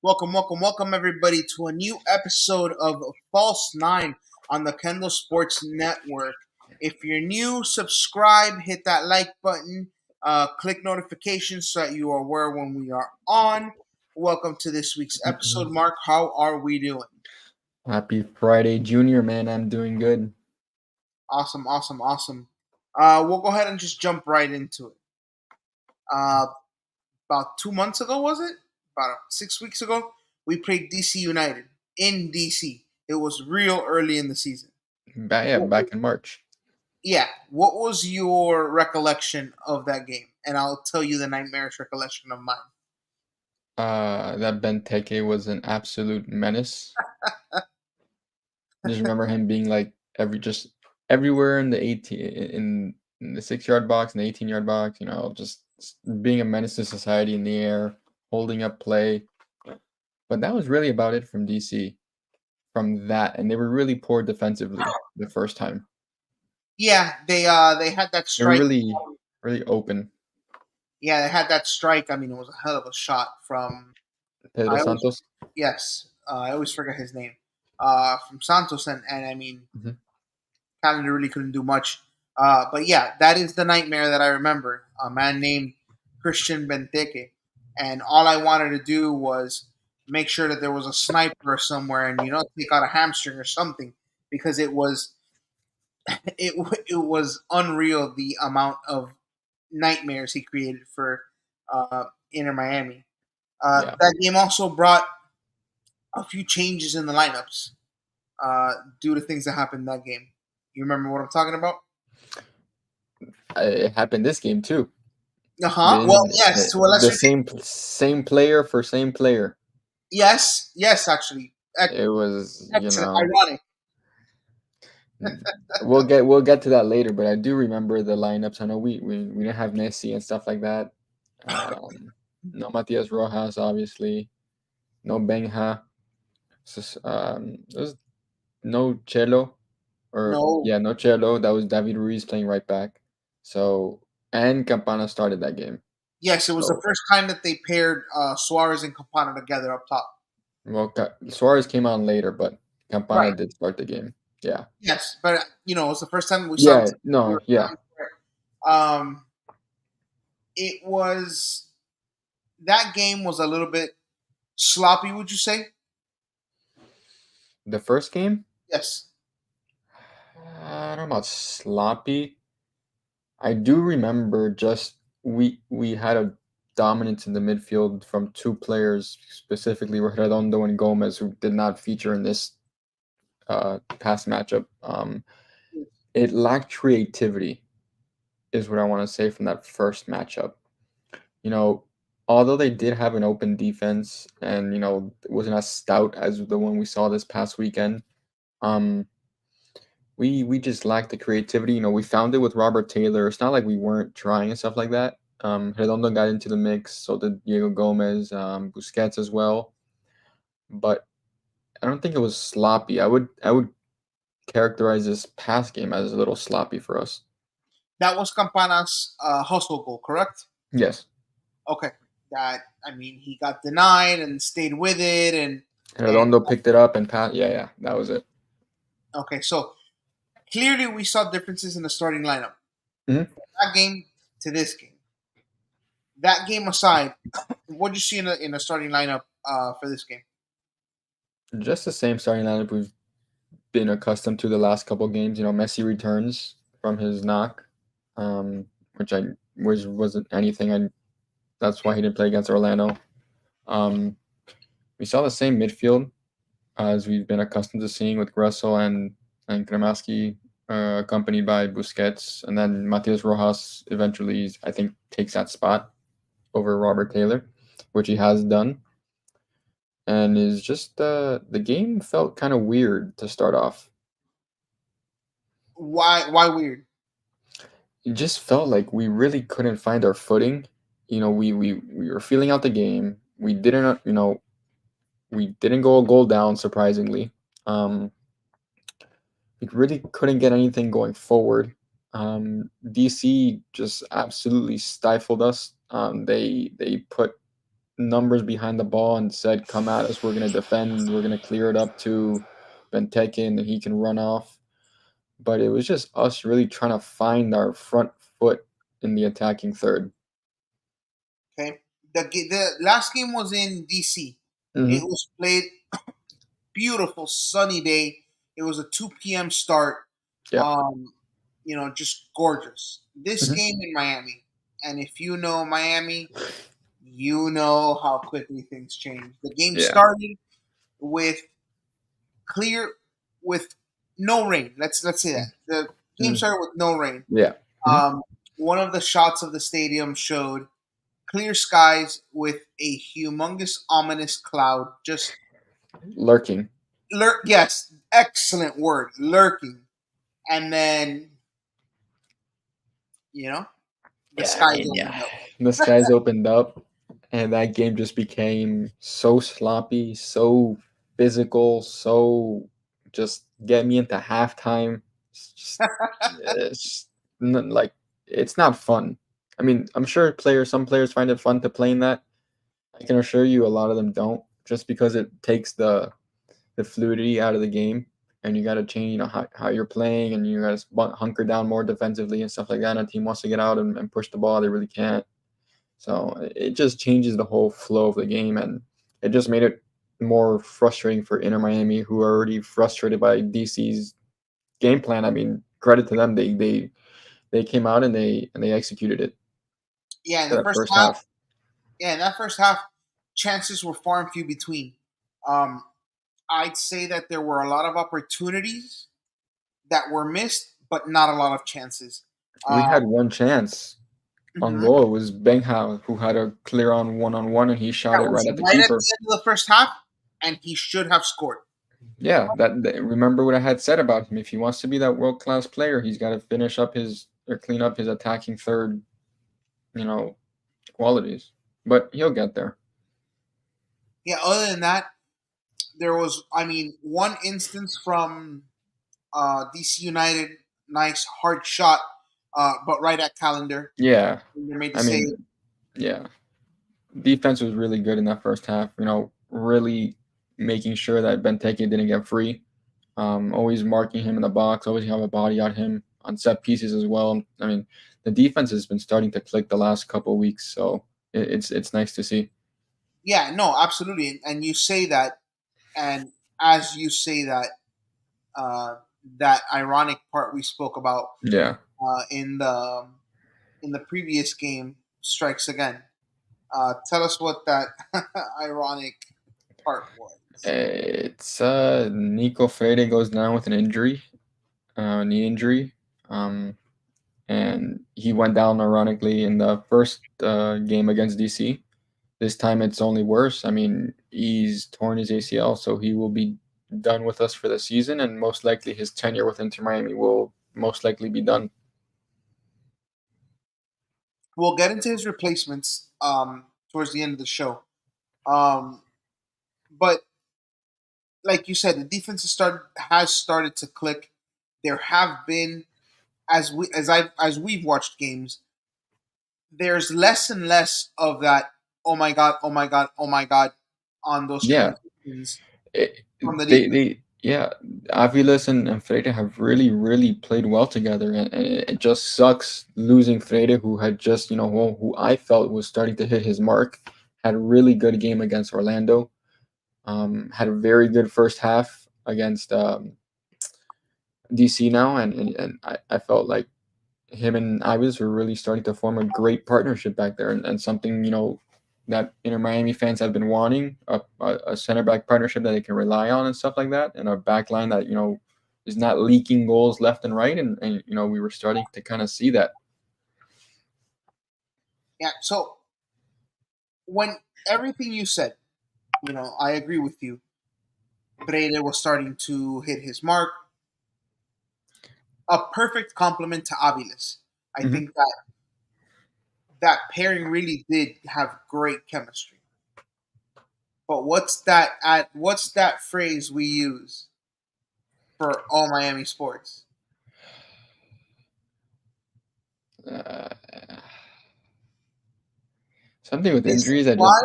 Welcome, everybody, to a new episode of False Nine on the Kendall Sports Network. If you're new, subscribe, hit that like button, click notifications so that you are aware when we are on. Welcome to this week's episode, Mark. How are we doing? Happy Friday, Junior, man. I'm doing good. Awesome. We'll go ahead and just jump right into it. About 2 months ago, was it? About 6 weeks ago, we played DC United in DC. It was real early in the season. Back in March. Yeah. What was your recollection of that game? And I'll tell you the nightmarish recollection of mine. That Benteke was an absolute menace. Just remember him being like everywhere in the 6-yard box and the 18-yard box. Just being a menace to society in the air, holding up play. But that was really about it from DC. From that, and they were really poor defensively the first time. Yeah, they had that They were strike. really open. Yeah, they had that strike. I mean, it was a hell of a shot from Pedro Santos. Yes, I always forget his name. From Santos, and I mean, Mhm. Canada really couldn't do much. But yeah, that is the nightmare that I remember. A man named Christian Benteke, and all I wanted to do was make sure that there was a sniper somewhere, and take out a hamstring or something, because it was it was unreal the amount of nightmares he created for Inter Miami. Yeah. That game also brought a few changes in the lineups due to things that happened in that game. You remember what I'm talking about? It happened this game too. Well, yes. To a lesser Same player for same player. Yes, actually. It was Ironic. we'll get to that later, but I do remember the lineups. I know we didn't have Messi and stuff like that. No Matias Rojas, obviously. No Benja. There's no Chelo. No. No Chelo. That was David Ruiz playing right back. So, and Campana started that game. Yes, it was the first time that they paired Suarez and Campana together up top. Well, Suarez came on later, but Campana did start the game. Yeah. Yes, but it was the first time we saw. It was that game was a little bit sloppy. Would you say? The first game? Yes. I don't know about sloppy. I do remember just we had a dominance in the midfield from two players, specifically Redondo and Gomez, who did not feature in this past matchup. It lacked creativity, is what I want to say from that first matchup. Although they did have an open defense and it wasn't as stout as the one we saw this past weekend, we just lacked the creativity. We found it with Robert Taylor. It's not like we weren't trying and stuff like that. Redondo got into the mix, so did Diego Gomez, Busquets as well. But I don't think it was sloppy. I would characterize this past game as a little sloppy for us. That was Campana's hustle goal, correct? Yes. Okay. He got denied and stayed with it, and Redondo picked it up and passed. Yeah, that was it. Okay, so clearly we saw differences in the starting lineup. Mm-hmm. That game to this game. That game aside, what did you see in the starting lineup for this game? Just the same starting lineup we've been accustomed to the last couple games. Messi returns from his knock, which wasn't anything. That's why he didn't play against Orlando. We saw the same midfield as we've been accustomed to seeing with Gressel and Kremaski, accompanied by Busquets, and then Matias Rojas eventually, I think, takes that spot over Robert Taylor, which he has done. And is just the game felt kind of weird to start off. Why weird? It just felt like we really couldn't find our footing. We were feeling out the game. We didn't go a goal down, surprisingly. We really couldn't get anything going forward. DC just absolutely stifled us. They put numbers behind the ball and said, "Come at us. We're gonna defend. We're gonna clear it up to Benteke, and then he can run off." But it was just us really trying to find our front foot in the attacking third. Okay, the last game was in DC. It Hmm. was played beautiful sunny day. It was a 2 p.m. start. Yeah. Um, just gorgeous. This Hmm. game in Miami, and if you know Miami, you know how quickly things change. The game Yeah. started with clear, with no rain. Let's say that the game Mm. started with no rain. Yeah. Hmm. Um, One of the shots of the stadium showed clear skies with a humongous, ominous cloud just Lurking. yes, excellent word, lurking. And then, you know, the Yeah, I skies mean, yeah. opened up. The skies opened up, and that game just became so sloppy, so physical, so just get me into halftime. It's like it's not fun. I mean, I'm sure some players find it fun to play in that. I can assure you, a lot of them don't, just because it takes the fluidity out of the game, and you got to change, how you're playing, and you got to hunker down more defensively and stuff like that. And a team wants to get out and push the ball, they really can't. So it just changes the whole flow of the game, and it just made it more frustrating for Inter Miami, who are already frustrated by DC's game plan. I mean, credit to them, they came out and they executed it Yeah, in for the that first first half, half. yeah, in that first half, chances were far and few between. Um, I'd say that there were a lot of opportunities that were missed, but not a lot of chances. We Um, had one chance on mhm. goal. It was Bengham who had a clear on one-on-one, and he shot That it right was at the right at keeper. the end of the first half, and he should have scored. Yeah, remember what I had said about him. If he wants to be that world class player, he's got to finish up his or clean up his attacking third, you know, qualities. But he'll get there. Yeah, other than that, there was, I mean, one instance from DC United, nice hard shot, but right at calendar. Yeah, They made the I save. mean, yeah, defense was really good in that first half. Really making sure that Benteke didn't get free. Always marking him in the box. Always have a body on him on set pieces as well. I mean, the defense has been starting to click the last couple of weeks, so it's nice to see. Yeah, no, absolutely. And you say that, and as you say that, uh, that ironic part we spoke about Yeah. uh, in the in the previous game strikes again. Tell us what that ironic part was. It's Nico Freire goes down with an injury, knee injury, um, and he went down ironically in the first game against DC. This time it's only worse. I mean, he's torn his ACL, so he will be done with us for the season, and most likely his tenure with Inter Miami will most likely be done. We'll get into his replacements towards the end of the show. Um, but like you said, the defense has started to click. There have been, as we've watched games, there's less and less of that. Oh my god! Oh my god! Oh my god! On those Yeah, transitions it, from the defense. they yeah, Aviles and Freire have really played well together, and it just sucks losing Freire, who had just who I felt was starting to hit his mark. Had a really good game against Orlando. Had a very good first half against DC now, and I felt like him and Ives were really starting to form a great partnership back there, and something that Miami fans have been wanting, a center back partnership that they can rely on and stuff like that, and a back line that is not leaking goals left and right, and we were starting to kind of see that. Yeah. So when everything you said, I agree with you. Brede was starting to hit his mark. A perfect compliment to Aviles. I Hmm. think that pairing really did have great chemistry. But what's that phrase we use for all Miami sports? Uh, Something with This injuries. is why.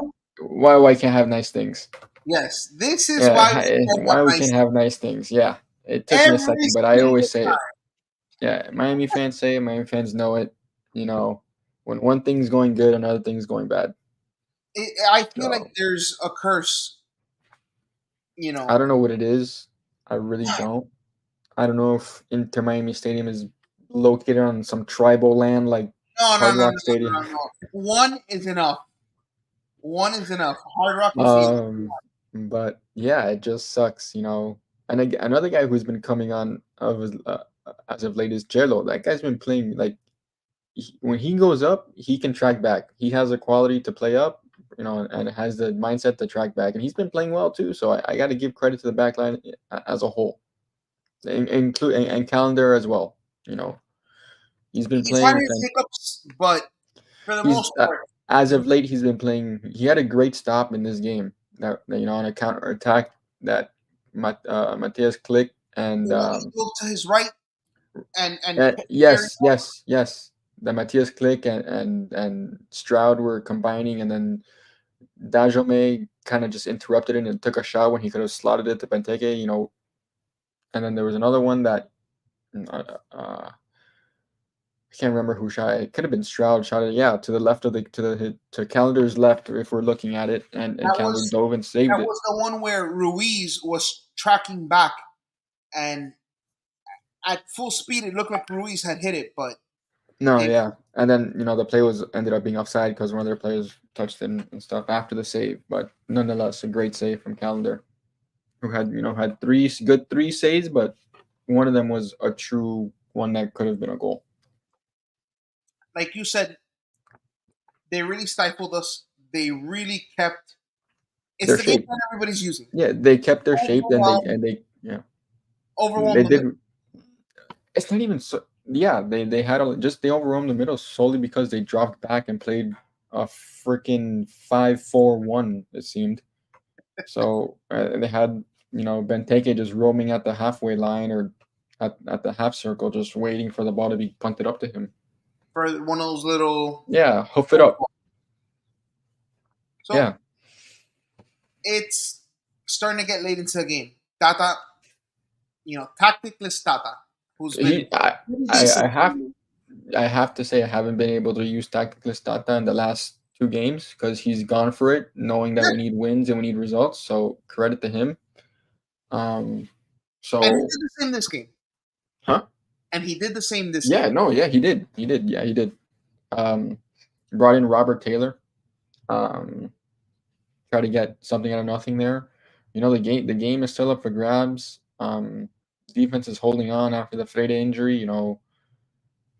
why we can't have nice things? Yes, this is Yeah, why we can't have why we nice can't things have nice things? Yeah, it took me a every second, but I always single say it. time. Yeah, Miami fans say it. Miami fans know it. You know, when one thing's going good, another thing's going bad. I feel like So there's a curse. You I know, don't know what it is. I really don't. I don't know if Inter Miami Stadium is located on some tribal land like no, no, Hard no, no, Rock no, Stadium. no, no. One is enough. One is enough. Hard Rock is the Um, but yeah, it just sucks, you know. And another guy who's been coming on as of late is Jello. That guy's been playing like when he goes up, he can track back. He has the quality to play up, you know, and has the mindset to track back. And he's been playing well too. So I got to give credit to the back line as a whole, include and calendar as well. You know, he's been he's had playing. his hiccups, but for the He's most part, as of late he's been playing. He had a great stop in this game. You know, on a counter attack that Matthias Klick the one he moved to his right and carried yes, yes, yes. The Matthias Klick and Stroud were combining, and then Dajome kind of just interrupted it and took a shot when he could have slotted it to Benteke. You know, and then there was another one that I can't remember who shot it. It could have been Stroud shot it. Yeah, to the left of the to Calendar's left if we're looking at it, and that Calendar was dove and saved that it. was the one where Ruiz was tracking back, and at full speed, it looked like Ruiz had hit it, but No, they yeah, and then you know the play was ended up being offside because one of their players touched it and stuff after the save. But nonetheless, a great save from Calendar, who had had three saves, but one of them was a true one that could have been a goal. like you said, they really stifled us. They really kept. It's Their the game shape, that everybody's using. yeah, they kept their shape, and Overwhelm, they yeah overwhelm they the middle. did. It's not even so. Yeah, they had just they overwhelmed the middle solely because they dropped back and played a freaking 5-4-1. It seemed so. They had Benteke just roaming at the halfway line or at the half circle, just waiting for the ball to be punted up to him. For one of those little. Yeah, hoof it up. So Yeah, it's starting to get late into the game. Tata, tacticless Tata, who's been he. I, pretty I decent. I have I have to say I haven't been able to use tactical Stata in the last two games because he's gone for it, knowing that Yeah. we need wins and we need results. So credit to him. Um, And he so did the same this game. huh? And he did the same this Yeah, game. no, yeah, he did. He did. Yeah, he did. Um, brought in Robert Taylor. Um, try to get something out of nothing there. You know, the game is still up for grabs. Defense is holding on after the Freire injury. You know,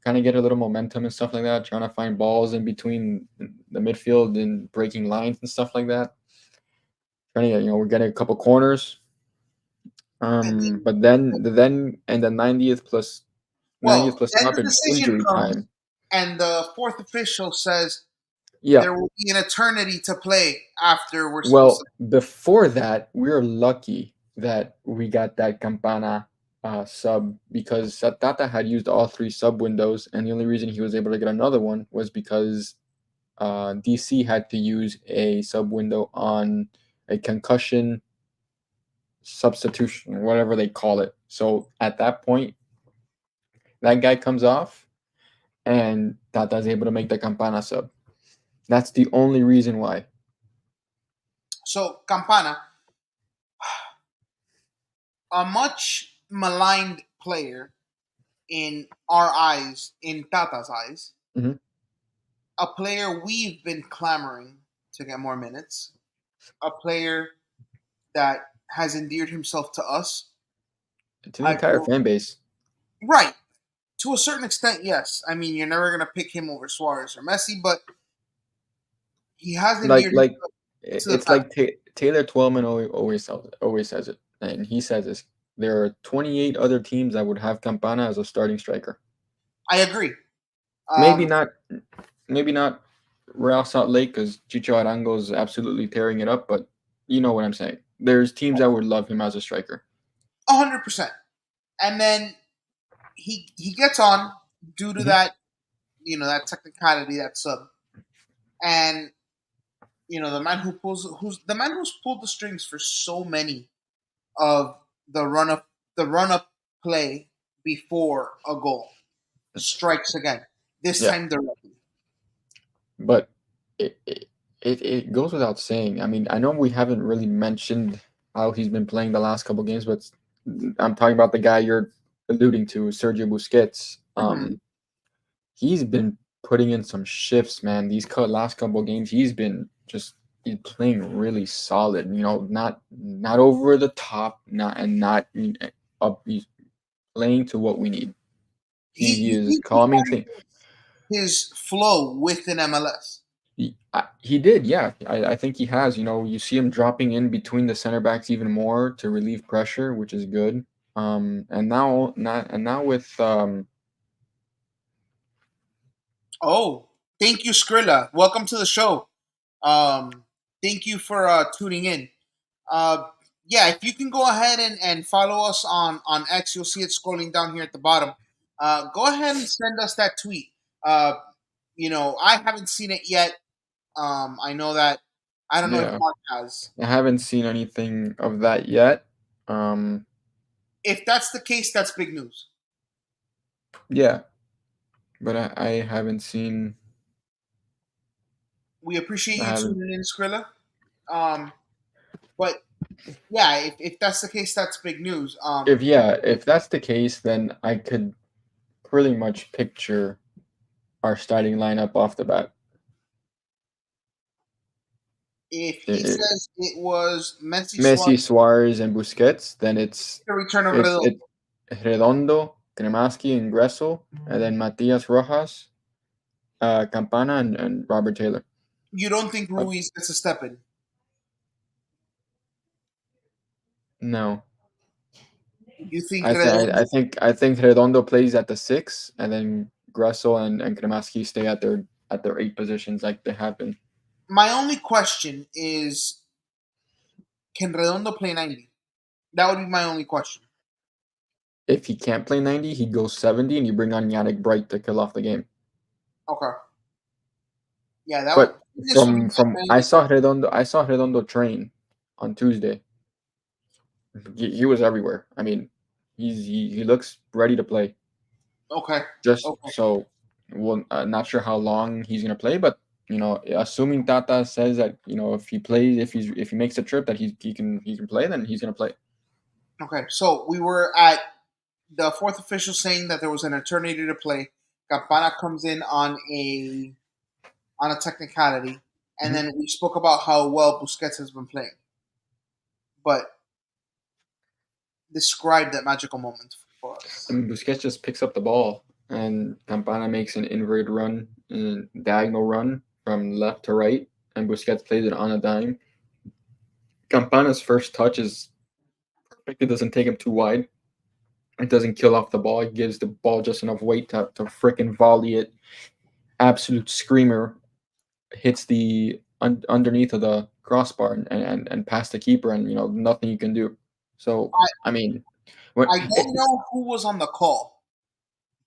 kind of get a little momentum and stuff like that, trying to find balls in between the midfield and breaking lines and stuff like that. Trying to get, we're getting a couple corners. And then, But then and the 90th plus then the stoppage decision injury comes, time. and the fourth official says Yeah. there will be an eternity to play after we're supposed to. Well, before that, we are lucky that we got that Campana sub because Tata had used all three sub windows, and the only reason he was able to get another one was because DC had to use a sub window on a concussion substitution, whatever they call it. So at that point, that guy comes off, and Tata's able to make the Campana sub. That's the only reason why. So Campana, a much maligned player in our eyes, in Tata's eyes, Hmm. a player we've been clamoring to get more minutes, a player that has endeared himself to us. To the I entire feel fan base, right to a certain extent. Yes, I mean you're never gonna pick him over Suarez or Messi, but he has like endeared like himself to the it's fan. like Taylor Twellman always says it, and he says this. There are 28 other teams that would have Campana as a starting striker. I agree. Maybe Um, not, maybe not Real Salt Lake because Chicho Arango is absolutely tearing it up, but you know what I'm saying. There's teams that would love him as a striker. 100%. And then he gets on due to Hmm. that that technicality, that sub, and the man who's the man who's pulled the strings for so many of the run up play before a goal strikes again. This Yeah, time they're lucky. but it goes without saying. I mean, I know we haven't really mentioned how he's been playing the last couple games, but I'm talking about the guy you're alluding to, Sergio Busquets. Mhm. He's been putting in some shifts, man. These last couple games, he's playing really solid. Not over the top, not up. He's playing to what we need. He You is think he calming found things. his flow within MLS? He did, yeah. I think he has. You see him dropping in between the center backs even more to relieve pressure, which is good. And now with Oh, thank you, Skrilla. Welcome to the show. Um, Thank you for tuning in. Uh, yeah, if you can go ahead and follow us on X, you'll see it scrolling down here at the bottom. Go ahead and send us that tweet. Uh, I haven't seen it yet. I know that I don't know if Yeah, Mark has. I haven't seen anything of that yet. Um, If that's the case, that's big news. yeah, but I haven't seen. We appreciate I you haven't. tuning in, Skrilla. Um, but yeah, if that's the case, that's big news. If that's the case, then I could pretty much picture our starting lineup off the bat. If I- he I- says it was Messi Suarez, Messi, Suarez, and Busquets, then it's the return of it's Redondo, it Redondo, Kremaski, Ingreso, and then Matias Rojas, Campana, and Robert Taylor. you don't think Uh, Ruiz gets a step in? no, You think Redondo? I think Redondo plays at the six, and then Gresso and Kremaski stay at their eight positions like they have been. My only question is, can Redondo play 90? That would be my only question. If he can't play 90, he goes 70, and you bring on Yannick Bright to kill off the game. Okay. Yeah, that would. But This would be from my I only saw question. Redondo train on Tuesday. He was everywhere. I mean, he looks ready to play. Okay. Just Okay. so, well, not sure how long he's gonna play, but assuming Tata says that if he makes the trip that he can play, then he's gonna play. Okay. So we were at the fourth official saying that there was an eternity to play. Campana comes in on a technicality, and Hmm. then we spoke about how well Busquets has been playing. But describe that magical moment for I us. mean, Busquets just picks up the ball, and Campana makes an inverted run, diagonal run from left to right, and Busquets plays it on a dime. Campana's first touch is perfect. It doesn't take him too wide. It doesn't kill off the ball. It gives the ball just enough weight to freaking volley it. Absolute screamer, hits the underneath of the crossbar and past the keeper, and nothing you can do. So I, I mean, when I don't know who was on the call,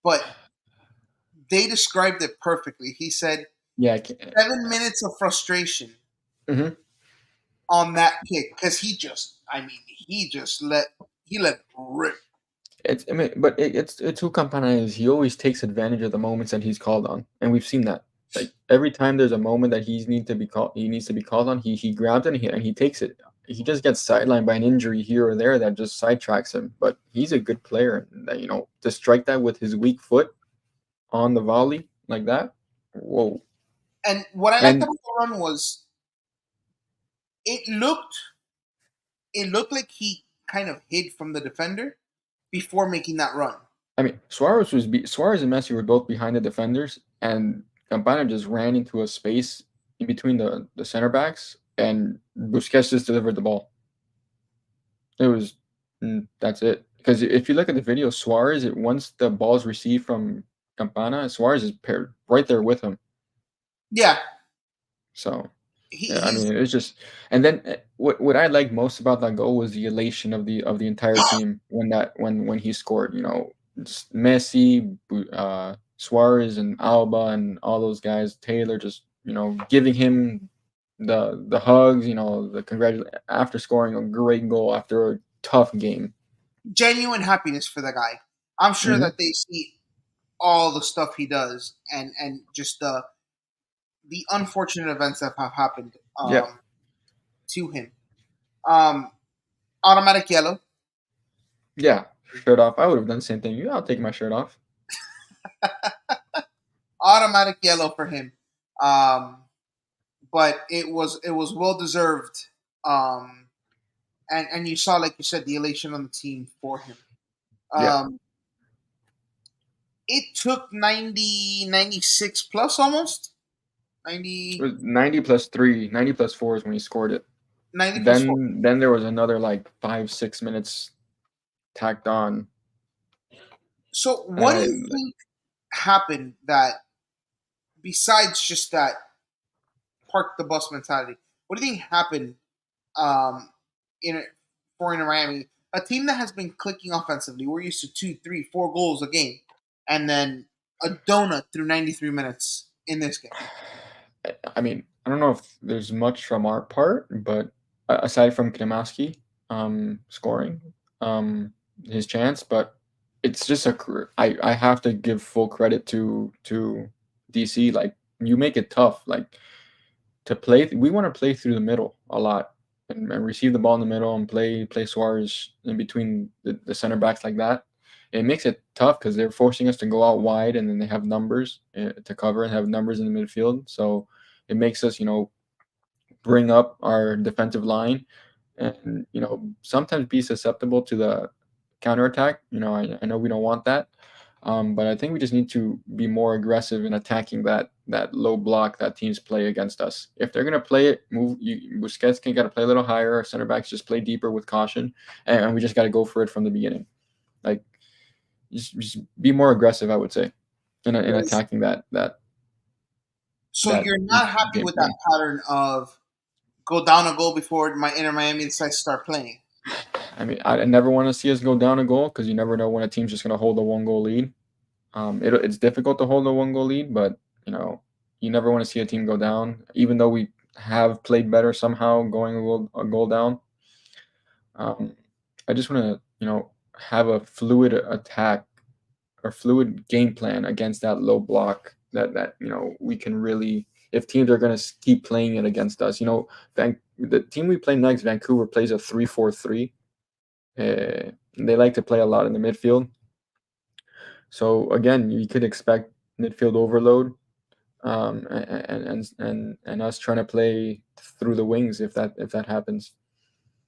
but they described it perfectly. He said yeah, 7 minutes of frustration mhm. on that kick because he let it rip. I mean, but it's who Campana is. He always takes advantage of the moments that he's called on, and we've seen that. Like every time there's a moment that he needs to be called on. He grabs it and he takes it. He just gets sidelined by an injury here or there that just sidetracks him. But he's a good player, and to strike that with his weak foot on the volley like that, whoa! And what I liked And about the run was it looked it looked like he kind of hid from the defender before making that run. I mean, Suarez and Messi were both behind the defenders, and Campana just ran into a space in between the center backs, and Busquets just delivered the ball. It was that's it. Because if you look at the video, once the ball's received from Campana, Suarez is paired right there with him. Yeah, So yeah, I he's mean, it's just, and then what I liked most about that goal was the elation of the entire team when he scored. Just Messi, Suarez, and Alba, and all those guys. Taylor just giving him the hugs, the after scoring a great goal after a tough game. Genuine happiness for the guy. I'm sure Hmm. that they see all the stuff he does, and just the unfortunate events that have happened Yeah, to him. Um, Automatic yellow. yeah. Shirt off. I would have done the same thing. Yeah, I'll take my shirt off. Automatic yellow for him. Um, but it was well deserved. And you saw, like you said, the elation on the team for him. Yeah, Um, it took 96 plus almost it 90 was 90 plus three, 90 plus four is when he scored it. 90 plus 4. Then there was another like 5 6 minutes tacked on, So and what do I you think happened that besides just that park the bus mentality? What do you think happened um, in for in Miami, a team that has been clicking offensively? We're used to 2, 3, 4 goals a game, and then a donut through 93 minutes in this game. I mean, I don't know if there's much from our part, but aside from Klimaski scoring um, his chance, but it's just I have to give full credit to DC. Like you make it tough, like to play. We want to play through the middle a lot and receive the ball in the middle and play Suarez in between the center backs like that. It makes it tough because they're forcing us to go out wide, and then they have numbers to cover and have numbers in the midfield. So it makes us, bring up our defensive line and, sometimes be susceptible to the counterattack. I know we don't want that. But I think we just need to be more aggressive in attacking that low block that teams play against us. If they're gonna play it, Busquets can gotta play a little higher. Our center backs just play deeper with caution, and we just gotta go for it from the beginning. Like just be more aggressive, I would say, in attacking So that you're not happy game with that plan. pattern of go down a goal before my Inter Miami decides to start playing. I mean, I never want to see us go down a goal because you never know when a team's just gonna hold a 1 goal lead. It's difficult to hold a 1 goal lead, but you know, you never want to see a team go down, even though we have played better somehow going a goal down. Um, I just want to, have a fluid attack or fluid game plan against that low block that we can really. If teams are going to keep playing it against us, the team we play next, Vancouver, plays a 3-4-3. They like to play a lot in the midfield. So again, you could expect midfield overload, and us trying to play through the wings if that happens.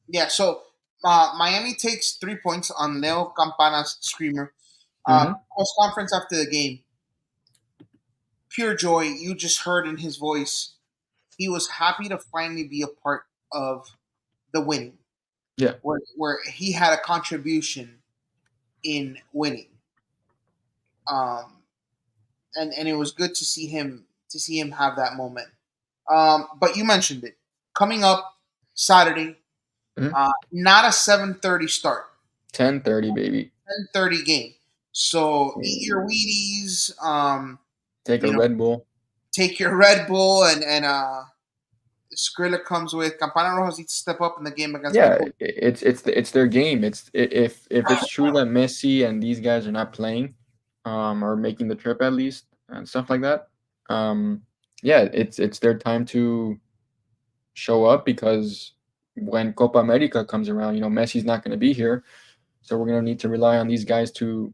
Yeah, so Miami takes 3 points on Leo Campana's screamer. Hmm. Post conference after the game, pure joy. You just heard in his voice. He was happy to finally be a part of the winning, Yeah, where he had a contribution in winning. Um, and it was good to see him have that moment. But you mentioned it coming up Saturday, hmm, not a 7:30 start, 10:30, baby. 10:30 game. So eat your Wheaties, Take a you know, Red Bull. take your Red Bull, and Skrilla comes with Campana Rojas needs to step up in the game against Yeah, Vancouver. it's their game. If it's true that Messi and these guys are not playing, or making the trip at least and stuff like that. Um, yeah, it's their time to show up because when Copa America comes around, Messi's not going to be here. So we're gonna need to rely on these guys to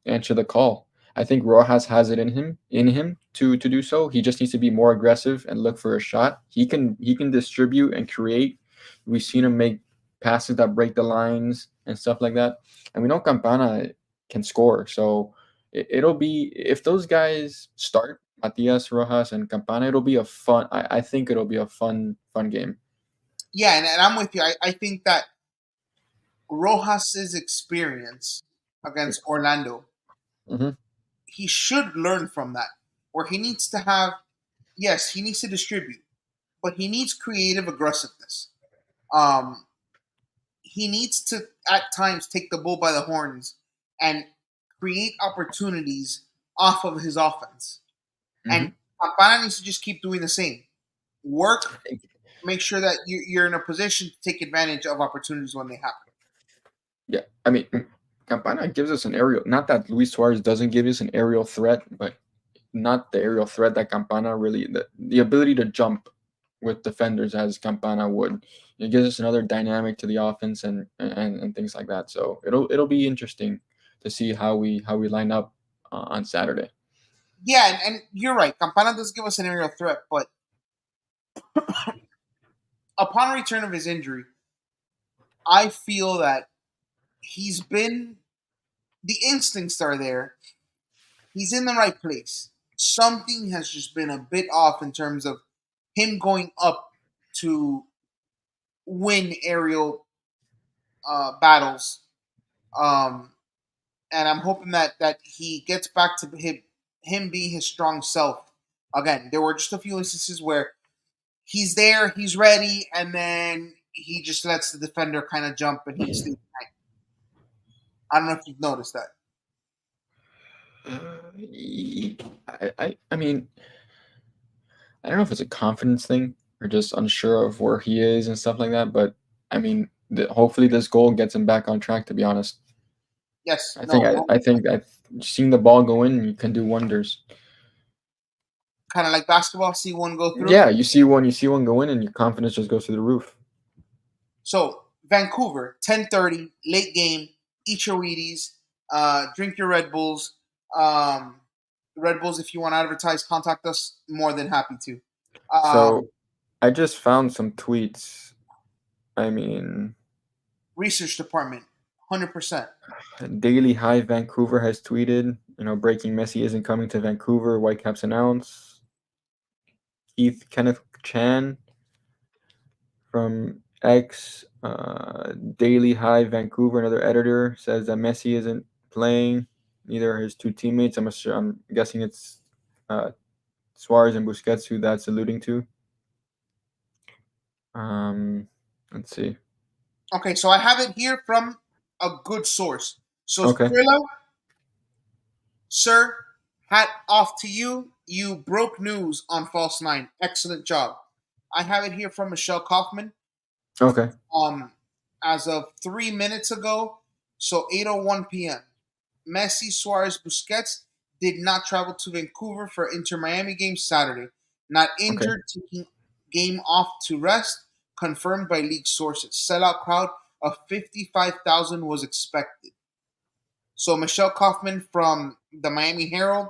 answer the call. I think Rojas has it in him to do so. He just needs to be more aggressive and look for a shot. He can distribute and create. We've seen him make passes that break the lines and stuff like that. And we know Campana can score. So it'll be if those guys start Matias Rojas and Campana, it'll be a fun. I think it'll be a fun game. Yeah, and I'm with you. I think that Rojas's experience against Orlando, Hmm. he should learn from that. Where he needs to have, yes, he needs to distribute, but he needs creative aggressiveness. Um, he needs to at times take the bull by the horns and create opportunities off of his offense. And Hmm. Campana needs to just keep doing the same. work, make sure that you're in a position to take advantage of opportunities when they happen. Yeah, I mean, Campana gives us an aerial. Not that Luis Suarez doesn't give us an aerial threat, but not the aerial threat that Campana really. The ability to jump with defenders as Campana would. It gives us another dynamic to the offense and things like that. So it'll be interesting to see how we line up on Saturday. Yeah, and you're right. Campana does give us an aerial threat, but upon return of his injury, I feel that he's been the instincts are there. He's in the right place. Something has just been a bit off in terms of him going up to win aerial battles. Um, and I'm hoping that he gets back to him being his strong self. Again, there were just a few instances where he's there, he's ready, and then he just lets the defender kind of jump and he stays behind. I don't know if you've noticed that. I mean, I don't know if it's a confidence thing or just unsure of where he is and stuff like that. But I mean, hopefully this goal gets him back on track. To be honest, Yes, I think no, I, I think I seeing the ball go in can do wonders. kind of like basketball. See one go through. Yeah, you see one go in, and your confidence just goes through the roof. So Vancouver, 10:30, late game. Eat your Wheaties. Drink your Red Bulls. Red Bulls, if you want to advertise, contact us. More than happy to. So Um, I just found some tweets. I mean, Research department, 100%. Daily Hive Vancouver has tweeted, breaking Messi isn't coming to Vancouver. Whitecaps announce. Kenneth Chan from X Daily Hive Vancouver, another editor, says that Messi isn't playing. Neither are his two teammates. I'm guessing it's uh, Suarez and Busquets who that's alluding to. Um, let's see. Okay, so I have it here from a good source. So Okay, Skrilla, sir, hat off to you. You broke news on False Nine. Excellent job. I have it here from Michelle Kaufman. okay, Um, as of 3 minutes ago, so 8:01 p.m. Messi, Suarez, Busquets did not travel to Vancouver for Inter Miami game Saturday. Not okay. injured, taking game off to rest. Confirmed by league sources. Sellout crowd of 55,000 was expected. So Michelle Kaufman from the Miami Herald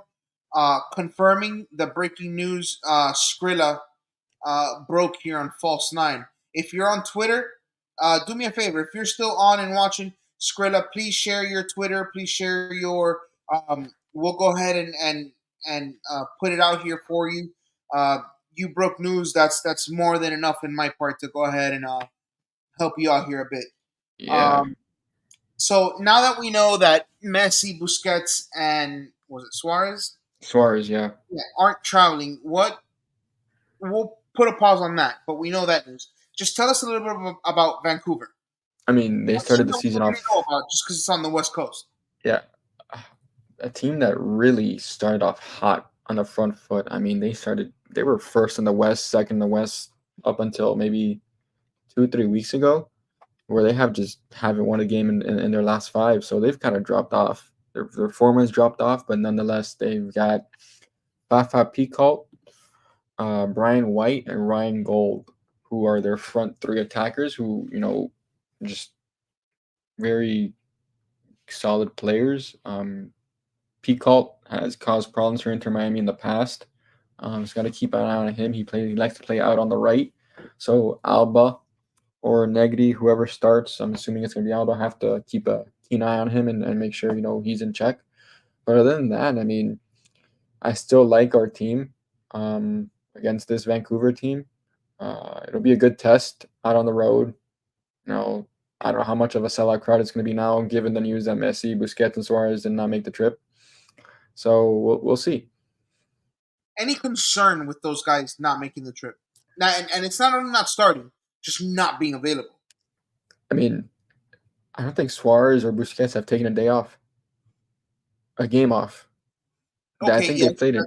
confirming the breaking news. Skrilla broke here on False Nine. If you're on Twitter, do me a favor. If you're still on and watching Skrilla, please share your Twitter. Please share your. We'll go ahead and put it out here for you. You broke news. That's more than enough in my part to go ahead and help you out here a bit. Yeah, Um, so now that we know that Messi, Busquets, and was it Suarez, Suarez. Yeah, yeah, aren't traveling, what we'll put a pause on that, but we know that news. Just tell us a little bit about Vancouver. I mean they A team started the that we season don't really know off. about just because it's on the West Coast. Yeah, a team that really started off hot on the front foot. I mean they were first in the West, second in the West up until maybe 2 3 weeks ago, where they haven't won a game in their last five. So they've kind of dropped off. Their form has dropped off, but nonetheless, they've got Fafa Picault, Brian White, and Ryan Gold, who are their front three attackers, who just very solid players. Picault has caused problems for Inter Miami in the past. Just got to keep an eye on him. He likes to play out on the right. So Alba or Negri, whoever starts, I'm assuming it's going to be Alba, have to keep a keen eye on him and make sure, he's in check. But other than that, I mean, I still like our team against this Vancouver team. It'll be a good test out on the road. You know, I don't know how much of a sellout crowd it's going to be now, given the news that Messi, Busquets, and Suarez did not make the trip. So we'll see. Any concern with those guys not making the trip? Now, and it's not only not starting, just not being available. I mean, I don't think Suarez or Busquets have taken a day off, a game off. I Okay, think they yes, played in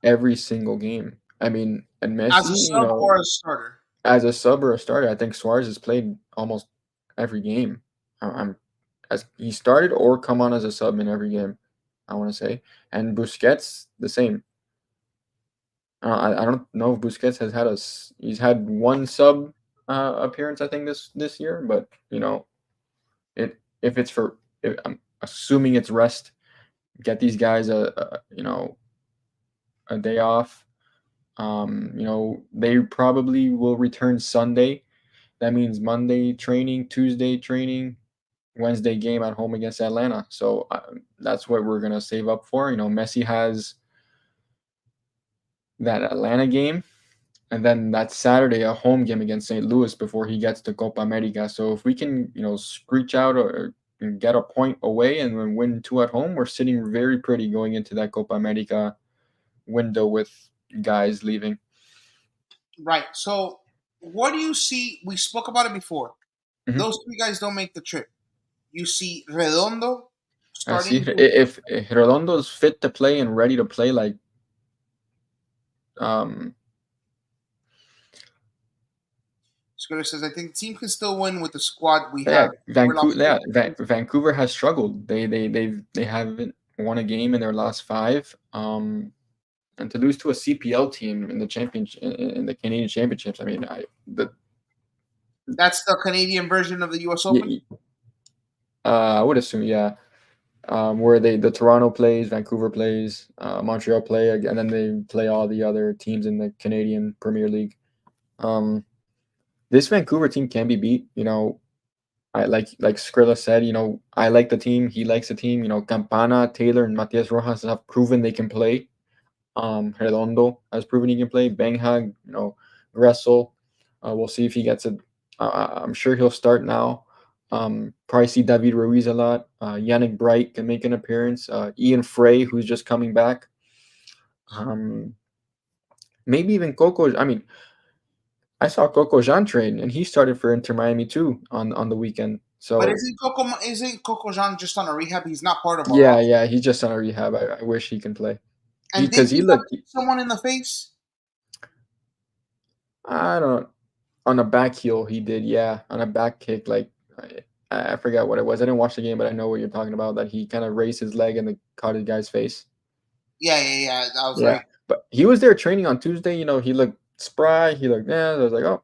every single game. I mean, and As a Messi, sub or a starter? as a sub or a starter, I think Suarez has played almost every game. I'm as he started or come on as a sub in every game. I want to say, and Busquets the same. I don't know if Busquets has had he's had one sub appearance I think this year, but it if it's for I'm assuming it's rest. Get these guys a day off. They probably will return Sunday. That means Monday training, Tuesday training, Wednesday game at home against Atlanta. So that's what we're gonna save up for. Messi has that Atlanta game, and then that Saturday a home game against St. Louis before he gets to Copa America. So if we can, screech out or get a point away and then win two at home, we're sitting very pretty going into that Copa America window with guys leaving. Right. So, what do you see? We spoke about it before. Mm-hmm. Those three guys don't make the trip. You see Redondo I see starting. if Rolondo's fit to play and ready to play, like um, Scooter says, I think the team can still win with the squad we yeah, have. We're lost. Vancouver has struggled. They haven't won a game in their last five. And to lose to a CPL team in the championship in the Canadian Championships, I mean, That's the Canadian version of the U.S. Open. y- I would assume, yeah. Where the Toronto plays, Vancouver plays, Montreal play, and then they play all the other teams in the Canadian Premier League. Um, this Vancouver team can be beat. I like Skrilla said. I like the team. He likes the team. Campana, Taylor, and Matias Rojas have proven they can play. Redondo has proven he can play. Benghag, Gressel. We'll see if he gets it. I'm sure he'll start now. Probably see David Ruiz a lot. Yannick Bright can make an appearance. Ian Frey, who's just coming back. Um, Maybe even Coco. I mean, I saw Coco Jean train, and he started for Inter Miami too on the weekend. But So isn't Coco Jean just on a rehab? He's not part of our yeah, roster. yeah, he's just on a rehab. I wish he can play. And Because didn't he he have looked. someone in the face? I don't on a back heel he did, yeah, on a back kick. Like I forgot what it was. I didn't watch the game, but I know what you're talking about. That he kind of raised his leg and it caught his guy's face. Yeah, yeah, yeah. I was Yeah, like, but he was there training on Tuesday. He looked spry. He looked yeah. I was like, oh,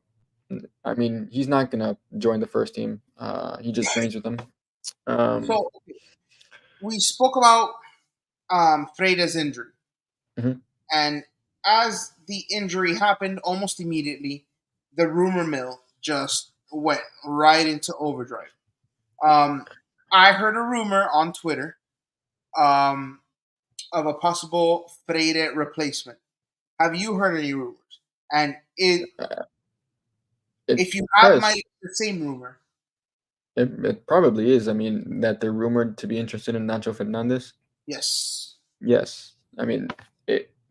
I mean, he's not gonna join the first team. He just trains with them. Um, so we spoke about Freda's injury, mhm. and as the injury happened, almost immediately, the rumor mill just went right into overdrive. Um, I heard a rumor on Twitter um, of a possible Freire replacement. Have you heard any rumors? And It if you have does. the same rumor, It probably is. I mean, that they're rumored to be interested in Nacho Fernandez. yes. Yes, I mean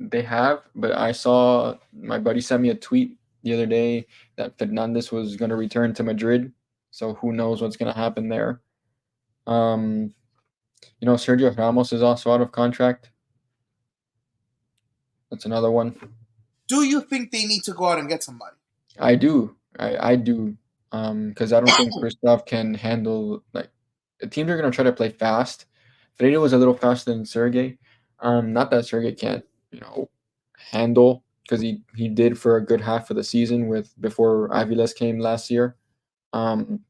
they have, but I saw my buddy sent me a tweet the other day that Fernandez was going to return to Madrid. So who knows what's going to happen there? Um, Sergio Ramos is also out of contract. That's another one. Do you think they need to go out and get somebody? I do, I do, because I don't think Christoph can handle like the teams are going to try to play fast. Freire was a little faster than Sergey. Not that Sergey can't, handle because he did for a good half of the season with before Aviles came last year. Um,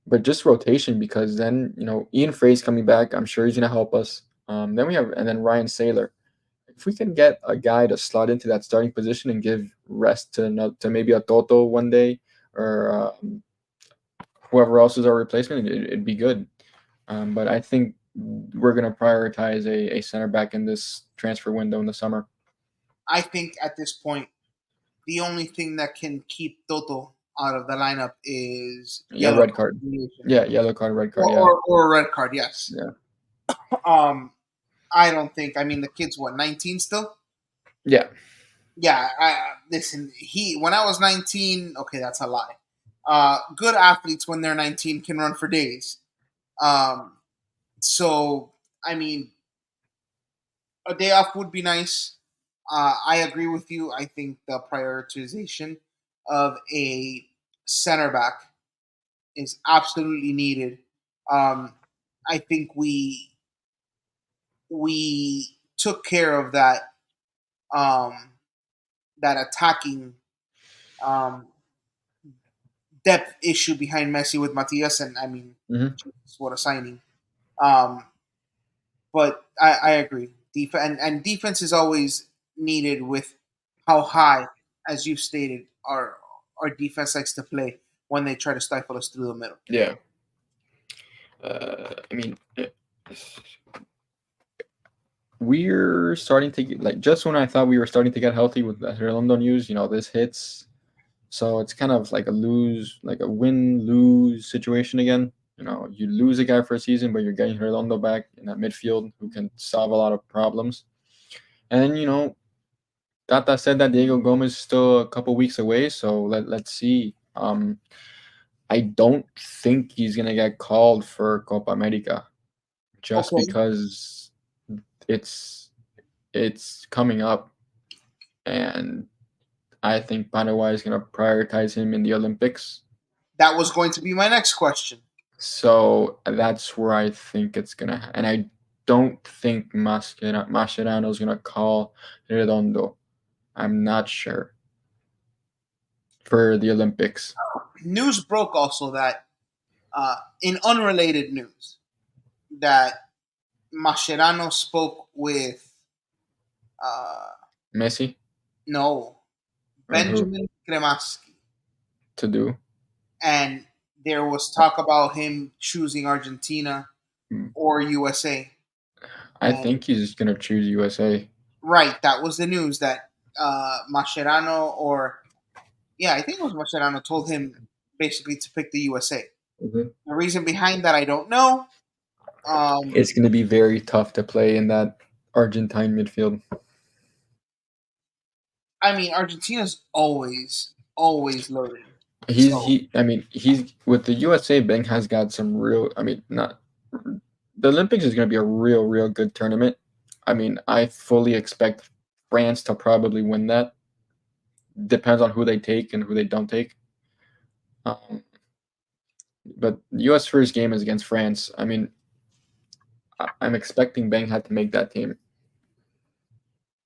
but just rotation because then Ian Frey's coming back. I'm sure he's gonna help us. Then we have and then Ryan Saylor. If we can get a guy to slot into that starting position and give rest to maybe a Toto one day or whoever else is our replacement, it'd be good. But I think we're gonna prioritize a center back in this transfer window in the summer. I think at this point, the only thing that can keep Toto out of the lineup is Yeah, yellow red card card. deviation. Yeah, yellow card, red card. or, Yeah, or, or a red card. Yes. yeah, Um, I don't think. I mean, the kid's what 19 still. yeah. Yeah. Listen. When I was 19. Okay, that's a lie. Good athletes when they're 19 can run for days. Um, so I mean, a day off would be nice. I agree with you. I think the prioritization of a center back is absolutely needed. Um, I think we took care of um, that attacking um, depth issue behind Messi with Matias, and I mean, Hmm. Jesus, what a signing! Um, but I agree. And defense is always needed with how high, as you've stated, our defense likes to play when they try to stifle us through the middle. Yeah. I mean, we're starting to get, like, just when I thought we were starting to get healthy with the Redondo news, this hits. So it's kind of like a win lose situation again. You lose a guy for a season, but you're getting Redondo back in that midfield who can solve a lot of problems. And then, Tata said that Diego Gomez is still a couple weeks away, so let's see. I don't think he's gonna get called for Copa America just Okay, because it's it's coming up, and I think Paraguay is gonna prioritize him in the Olympics. that was going to be my next question. So that's where I think it's gonna. And I don't think Mascherano is gonna call Redondo. I'm not sure for the Olympics. News broke also that in unrelated news that Mascherano spoke with uh, Messi no or who Benjamin Kremaski, to do? and there was talk about him choosing Argentina or USA. I And think he's gonna choose USA. right, that was the news that Mascherano or yeah, I think it was Mascherano told him basically to pick the USA. Mhm. The reason behind that I don't know. Um, It's gonna be very tough to play in that Argentine midfield. I mean, Argentina's always loaded. He's So he. I mean, he's with the USA. Bang has got some real. I mean, not the Olympics is going to be a real good tournament. I mean, I fully expect France to probably win that. Depends on who they take and who they don't take. Um, but U.S. first game is against France. I mean, I'm expecting Bang had to make that team.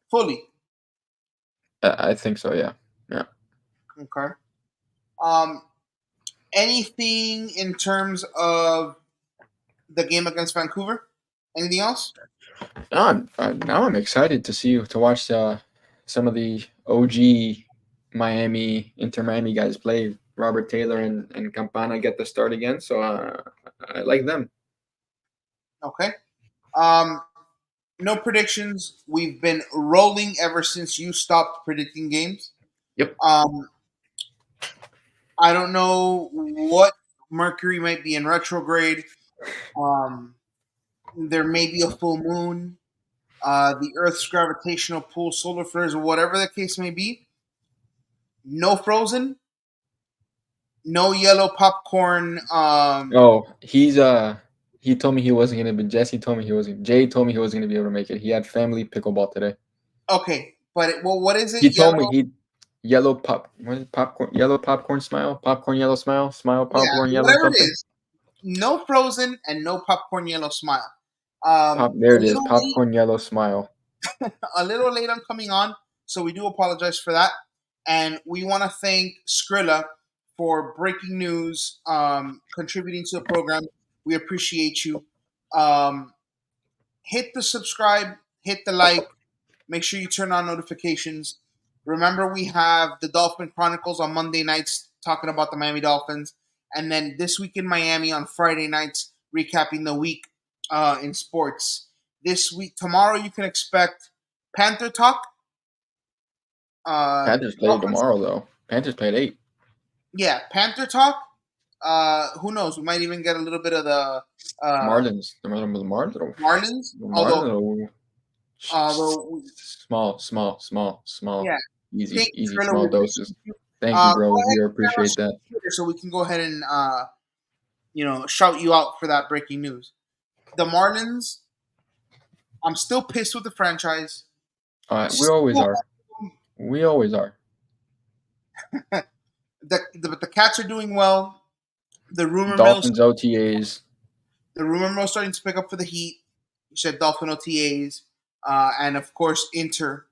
fully I think so. Yeah, yeah. okay. Um, anything in terms of the game against Vancouver? Anything else? Now I'm excited to watch some of the OG Miami Inter Miami guys play. Robert Taylor and Campana get the start again, so I like them. Okay. Um, no predictions. We've been rolling ever since you stopped predicting games. Yep. Um, I don't know what Mercury might be in retrograde. Um, there may be a full moon. The Earth's gravitational pull, solar flares, or whatever the case may be. No Frozen. No yellow popcorn. Oh, he told me he wasn't gonna be. Jesse told me he wasn't. Jay told me he wasn't gonna be able to make it. He had family pickleball today. Okay, but well, what is it? He told me Yellow. he what is it, popcorn yellow popcorn smile popcorn yellow smile Yeah, popcorn yellow whatever it something. is. No Frozen and no popcorn yellow smile. There A it is, little late, popcorn yellow smile. a little late on coming on, so we do apologize for that. And we want to thank Skrilla for breaking news, contributing to the program. We appreciate you. Um, hit the subscribe, hit the like, make sure you turn on notifications. Remember, we have the Dolphin Chronicles on Monday nights talking about the Miami Dolphins, and then This Week in Miami on Friday nights recapping the week in sports. This week, tomorrow, you can expect Panther Talk. Panthers play Dolphins, tomorrow though. Panthers play at 8. yeah, Panther Talk. Who knows? We might even get a little bit of the Marlins. The Marlins. Marlins. The Marlins. Although, Small. yeah, thank Easy, Skrilla. We small appreciate doses. you. Thank you, Go bro. ahead We and share appreciate us that. on Twitter so we can go ahead and shout you out for that breaking news. The Marlins, I'm still pissed with the franchise. We always So, are. We always are. the Cats are doing well. The rumor mill Dolphins OTAs. the rumor mill starting to pick up for the Heat. You said Dolphin OTAs, and of course Inter.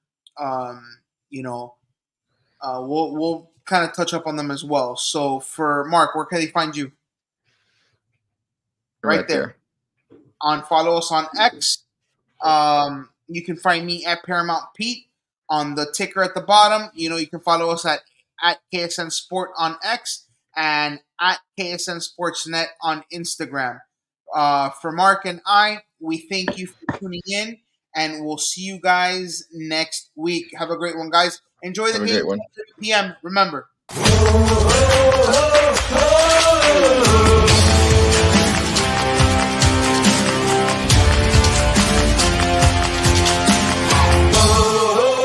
You know, we'll kind of touch up on them as well. So for Mark, where can they find you? Right Right there. there. Follow us on X. You can find me at Paramount Pete on the ticker at the bottom. You can follow us at KSN Sport on X and at KSN Sportsnet on Instagram. For Mark and I, we thank you for tuning in, and we'll see you guys next week. Have a great one, guys. Enjoy the Have a game great one. at 3 p.m. Remember.